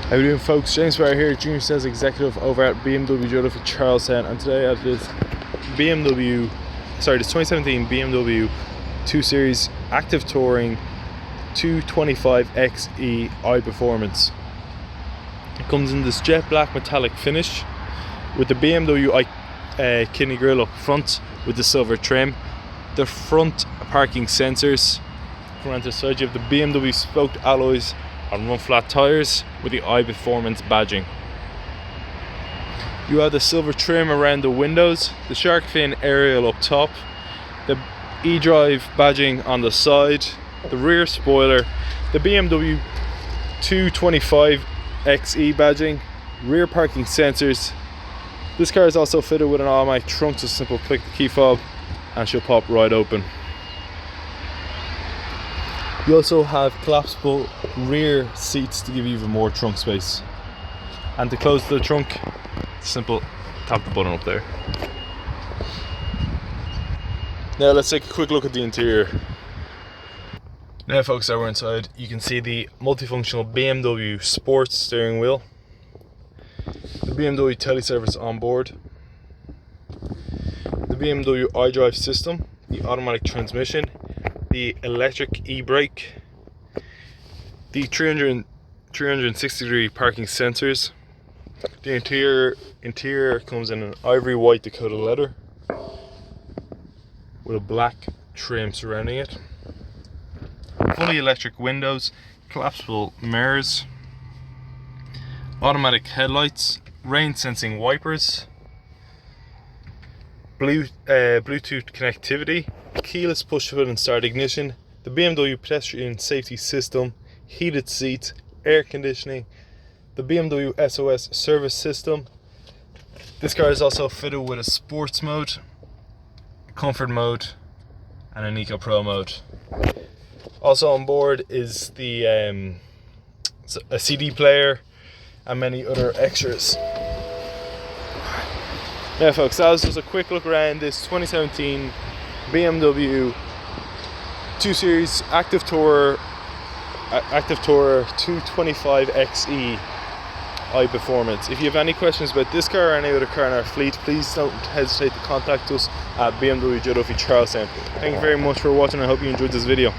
How you doing, folks? James Barr here, Junior Sales Executive over at BMW Dealer for Charlestown, and today I have this 2017 BMW 2 Series Active Touring 225xe iPerformance. It comes in this jet black metallic finish with the BMW kidney grille up front with the silver trim, the front parking sensors. Around to the side you have the BMW spoked alloys and run flat tyres with the iPerformance badging. You have the silver trim around the windows, the shark fin aerial up top, the eDrive badging on the side, the rear spoiler, the BMW 225xe badging, rear parking sensors. This car is also fitted with an automatic trunk, so simple click the key fob and she'll pop right open. You also have collapsible rear seats to give you even more trunk space. And to close the trunk, simple tap the button up there. Now let's take a quick look at the interior. Now folks, that we're inside, you can see the multifunctional BMW sports steering wheel, the BMW teleservice on board, the BMW iDrive system, the automatic transmission, the electric e-brake, the 360-degree parking sensors. The interior comes in an ivory white Dakota leather with a black trim surrounding it. Fully electric windows, collapsible mirrors, automatic headlights, rain sensing wipers, Bluetooth connectivity, keyless push button start ignition, the BMW pedestrian safety system, heated seats, air conditioning, the BMW SOS service system. This car is also fitted with a sports mode, comfort mode and an Eco Pro mode. Also on board is the a CD player and many other extras. Yeah folks, that was just a quick look around this 2017 BMW 2 Series Active Tourer 225xe iPerformance. If you have any questions about this car or any other car in our fleet, please don't hesitate to contact us at BMW Joe Duffy Charlestown. Thank you very much for watching. I hope you enjoyed this video.